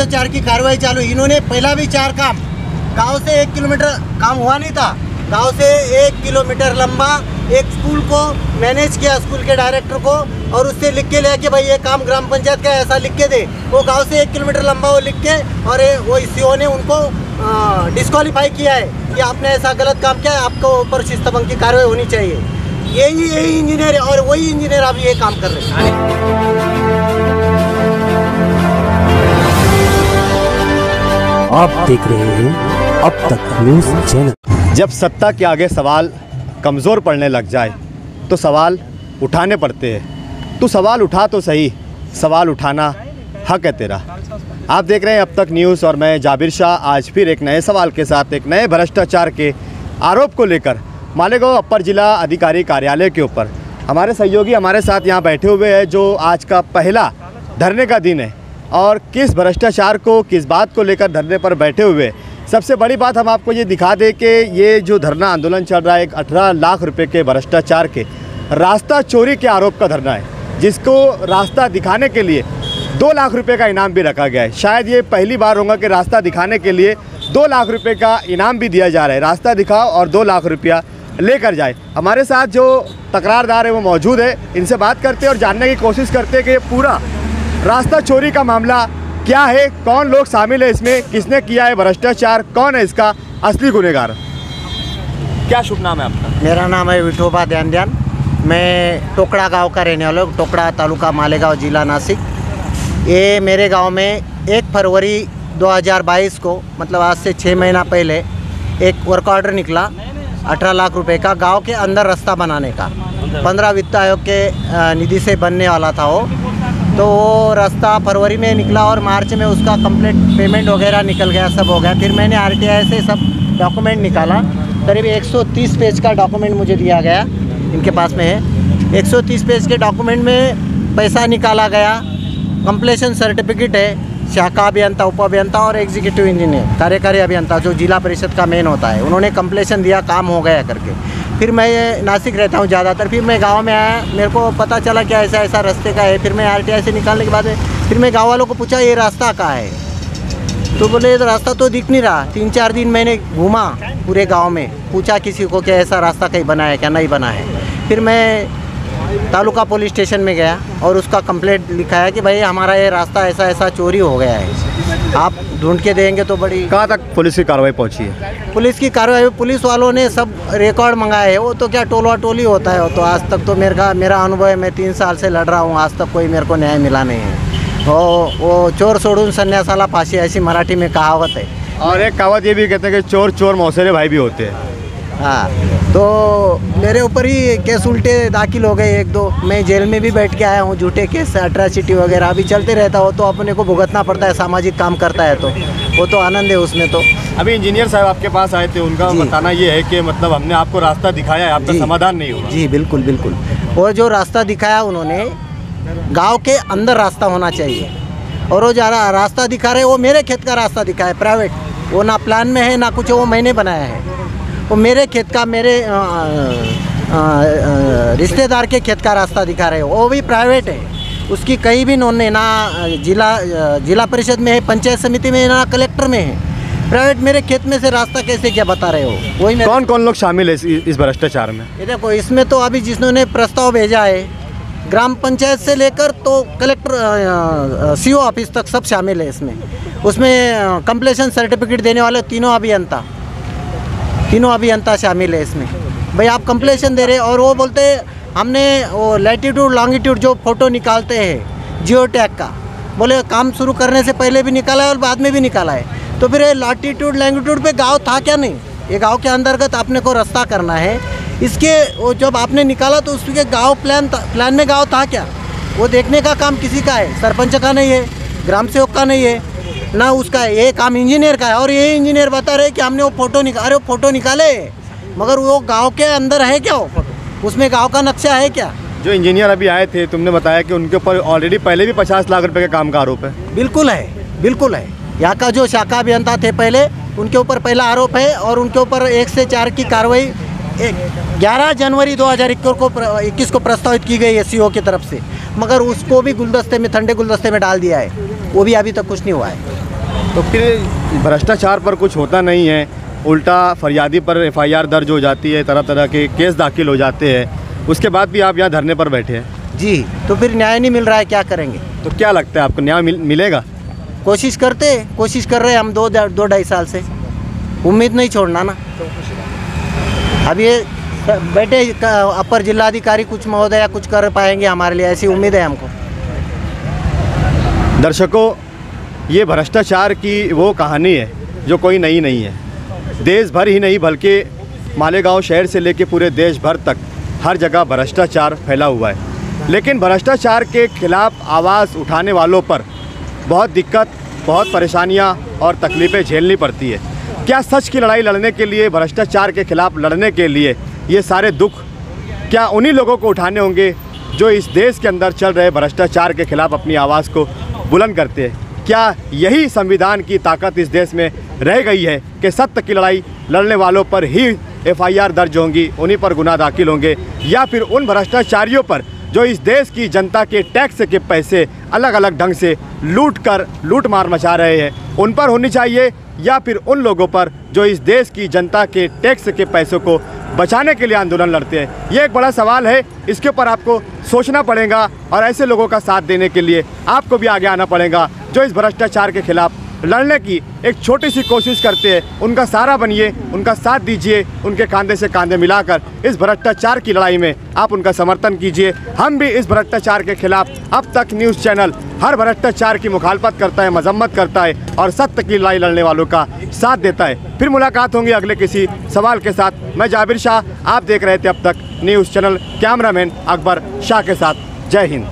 भ्रष्टाचार की कार्रवाई चालू। इन्होंने पहला भी 4 काम, गांव से 1 किलोमीटर काम हुआ नहीं था, गांव से 1 किलोमीटर लंबा एक स्कूल को मैनेज किया, स्कूल के डायरेक्टर को, और उससे लिख के लिया कि भाई ये काम ग्राम पंचायत का ऐसा लिख के दे। वो गांव से 1 किलोमीटर लंबा वो लिख के, और वो सीओ ने उनको डिस्क्वालीफाई किया है कि आपने ऐसा गलत काम किया है, आपको ऊपर शिस्तभंग की कार्रवाई होनी चाहिए। यही इंजीनियर है, और वही इंजीनियर अभी ये काम कर रहे हैं। आप देख रहे हैं अब तक न्यूज़ चैनल। जब सत्ता के आगे सवाल कमज़ोर पड़ने लग जाए तो सवाल उठाने पड़ते हैं। तो सवाल उठा तो सही, सवाल उठाना हक है तेरा। आप देख रहे हैं अब तक न्यूज़, और मैं जाबिर शाह आज फिर एक नए सवाल के साथ, एक नए भ्रष्टाचार के आरोप को लेकर मालेगांव अपर जिला अधिकारी कार्यालय के ऊपर हमारे सहयोगी हमारे साथ यहाँ बैठे हुए हैं, जो आज का पहला धरने का दिन है। और किस भ्रष्टाचार को, किस बात को लेकर धरने पर बैठे हुए, सबसे बड़ी बात हम आपको ये दिखा दें कि ये जो धरना आंदोलन चल रहा है, एक 18 लाख रुपए के भ्रष्टाचार के रास्ता चोरी के आरोप का धरना है, जिसको रास्ता दिखाने के लिए 2 लाख रुपए का इनाम भी रखा गया है। शायद ये पहली बार होगा कि रास्ता दिखाने के लिए 2 लाख रुपए का इनाम भी दिया जा रहा है। रास्ता दिखाओ और 2 लाख रुपया लेकर जाए। हमारे साथ जो तकरारदार है वो मौजूद है, इनसे बात करते हैं और जानने की कोशिश करते हैं कि पूरा रास्ता चोरी का मामला क्या है, कौन लोग शामिल है इसमें, किसने किया है भ्रष्टाचार, कौन है इसका असली गुनहगार। क्या शुभ नाम है आपका? मेरा नाम है विठोबा ध्यान। मैं टोकड़ा गांव का रहने वाला हूँ, टोकड़ा तालुका मालेगांव जिला नासिक। ये मेरे गांव में 1 फरवरी 2022 को, मतलब आज से 6 महीना पहले, एक वर्क ऑर्डर निकला 18 लाख रुपए का, गांव के अंदर रास्ता बनाने का। 15 वित्त आयोग के निधि से बनने वाला था वो। तो वो रास्ता फरवरी में निकला और मार्च में उसका कंप्लीट पेमेंट वगैरह निकल गया, सब हो गया। फिर मैंने आरटीआई से सब डॉक्यूमेंट निकाला, करीब 130 पेज का डॉक्यूमेंट मुझे दिया गया, इनके पास में है। 130 पेज के डॉक्यूमेंट में पैसा निकाला गया, कंप्लीशन सर्टिफिकेट है, शाखा अभियंता, उप अभियंता और एग्जीक्यूटिव इंजीनियर, कार्यकारी अभियंता जो जिला परिषद का मेन होता है, उन्होंने कंप्लीशन दिया, काम हो गया करके। फिर मैं नासिक रहता हूँ ज़्यादातर, फिर मैं गांव में आया, मेरे को पता चला कि ऐसा ऐसा रास्ते का है। फिर मैं आरटीआई से निकालने के बाद फिर मैं गाँव वालों को पूछा ये रास्ता कहाँ है, तो बोले रास्ता तो दिख नहीं रहा। 3-4 दिन मैंने घूमा पूरे गाँव में, पूछा किसी को कि ऐसा रास्ता कहीं बना है क्या, नहीं बना है। फिर मैं तालुका पुलिस स्टेशन में गया और उसका कंप्लेंट लिखाया कि भाई हमारा ये रास्ता ऐसा ऐसा चोरी हो गया है, आप ढूंढ के देंगे तो बड़ी। कहाँ तक पुलिस की कार्रवाई पहुँची है? पुलिस की कार्रवाई, पुलिस वालों ने सब रिकॉर्ड मंगाए है। वो तो क्या टोला टोली होता है, वो तो आज तक तो मेरा अनुभव है, मैं 3 साल से लड़ रहा हूँ, आज तक कोई मेरे को न्याय मिला नहीं है। वो चोर सोडून संन्यासाला फांसी, ऐसी मराठी में कहावत है। और एक कहावत ये भी कहते हैं कि चोर चोर मौसेरे भाई भी होते हैं। हाँ, तो मेरे ऊपर ही केस उल्टे दाखिल हो गए 1-2। मैं जेल में भी बैठ के आया हूँ, झूठे केस, अट्रैसिटी वगैरह अभी चलते रहता हो, तो अपने को भुगतना पड़ता है। सामाजिक काम करता है तो वो तो आनंद है उसमें। तो अभी इंजीनियर साहब आपके पास आए थे, उनका बताना ये है कि मतलब हमने आपको रास्ता दिखाया है, आपका समाधान नहीं हुआ। जी बिल्कुल बिल्कुल। और जो रास्ता दिखाया उन्होंने, गाँव के अंदर रास्ता होना चाहिए, और वो जरा रास्ता दिखा रहे वो मेरे खेत का रास्ता दिखा है, प्राइवेट, वो ना प्लान में है ना कुछ, वो मैंने बनाया है। वो मेरे खेत का, मेरे रिश्तेदार के खेत का रास्ता दिखा रहे हो, वो भी प्राइवेट है, उसकी कहीं भी नोंद नहीं, ना जिला परिषद में है, पंचायत समिति में है, ना कलेक्टर में है। प्राइवेट मेरे खेत में से रास्ता कैसे क्या बता रहे हो? वही कौन कौन लोग शामिल है इस भ्रष्टाचार में? ये देखो, इसमें तो अभी जिन्होंने प्रस्ताव भेजा है, ग्राम पंचायत से लेकर तो कलेक्टर सीओ ऑफिस तक सब शामिल है इसमें। उसमें कंप्लीशन सर्टिफिकेट देने वाले तीनों अभियंता शामिल है इसमें। भाई आप कंप्लीशन दे रहे, और वो बोलते हमने वो लैटिट्यूड लॉन्गिट्यूड जो फ़ोटो निकालते हैं जियो टैग का, बोले काम शुरू करने से पहले भी निकाला है और बाद में भी निकाला है। तो फिर ये लैटिट्यूड लॉन्गिट्यूड पे गांव था क्या? नहीं, ये गांव के अंतर्गत आपने को रास्ता करना है। इसके वो जब आपने निकाला तो उसके गाँव प्लान में गाँव था क्या, वो देखने का काम किसी का है, सरपंच का नहीं है, ग्राम सेवक का नहीं है, ना उसका है, ये काम इंजीनियर का है। और ये इंजीनियर बता रहे कि हमने वो फ़ोटो निकाले, मगर वो गांव के अंदर है क्या? वो फोटो, उसमें गांव का नक्शा है क्या? जो इंजीनियर अभी आए थे, तुमने बताया कि उनके ऊपर ऑलरेडी पहले भी 50 लाख रुपए के काम का आरोप है। बिल्कुल है। यहाँ का जो शाखा अभियंता थे पहले, उनके ऊपर पहला आरोप है, और उनके ऊपर 1 से 4 की कार्रवाई 11 जनवरी 2021 को प्रस्तावित की गई है सीओ की तरफ से, मगर उसको भी गुलदस्ते में, ठंडे गुलदस्ते में डाल दिया है। वो भी अभी तक कुछ नहीं हुआ है। तो फिर भ्रष्टाचार पर कुछ होता नहीं है, उल्टा फरियादी पर FIR दर्ज हो जाती है, तरह तरह के केस दाखिल हो जाते हैं, उसके बाद भी आप यहाँ धरने पर बैठे हैं। जी, तो फिर न्याय नहीं मिल रहा है, क्या करेंगे? तो क्या लगता है आपको न्याय मिलेगा? कोशिश कर रहे हैं हम 2-2.5 साल से, उम्मीद नहीं छोड़ना ना। अब ये बैठे अपर जिलाधिकारी कुछ महोदय कुछ कर पाएंगे हमारे लिए, ऐसी उम्मीद है हमको। दर्शकों, ये भ्रष्टाचार की वो कहानी है जो कोई नई नहीं है। देश भर ही नहीं बल्कि मालेगांव शहर से लेकर पूरे देश भर तक हर जगह भ्रष्टाचार फैला हुआ है। लेकिन भ्रष्टाचार के खिलाफ आवाज़ उठाने वालों पर बहुत दिक्कत, बहुत परेशानियां और तकलीफ़ें झेलनी पड़ती है। क्या सच की लड़ाई लड़ने के लिए, भ्रष्टाचार के खिलाफ लड़ने के लिए ये सारे दुख क्या उन्हीं लोगों को उठाने होंगे जो इस देश के अंदर चल रहे भ्रष्टाचार के खिलाफ अपनी आवाज़ को बुलंद करते हैं? क्या यही संविधान की ताकत इस देश में रह गई है कि सत्य की लड़ाई लड़ने वालों पर ही FIR दर्ज होंगी, उन्हीं पर गुनाह दाखिल होंगे, या फिर उन भ्रष्टाचारियों पर जो इस देश की जनता के टैक्स के पैसे अलग अलग ढंग से लूट मार मचा रहे हैं, उन पर होनी चाहिए, या फिर उन लोगों पर जो इस देश की जनता के टैक्स के पैसों को बचाने के लिए आंदोलन लड़ते हैं? ये एक बड़ा सवाल है, इसके ऊपर आपको सोचना पड़ेगा और ऐसे लोगों का साथ देने के लिए आपको भी आगे आना पड़ेगा जो इस भ्रष्टाचार के खिलाफ लड़ने की एक छोटी सी कोशिश करते हैं। उनका सहारा बनिए, उनका साथ दीजिए, उनके कंधे से कंधे मिलाकर इस भ्रष्टाचार की लड़ाई में आप उनका समर्थन कीजिए। हम भी इस भ्रष्टाचार के खिलाफ अब तक न्यूज़ चैनल हर भ्रष्टाचार की मुखालफत करता है, मजम्मत करता है और सत्य की लड़ाई लड़ने वालों का साथ देता है। फिर मुलाकात होंगी अगले किसी सवाल के साथ। मैं जाबिर शाह, आप देख रहे थे अब तक news channel, cameraman Akbar Shah के साथ। जय हिंद।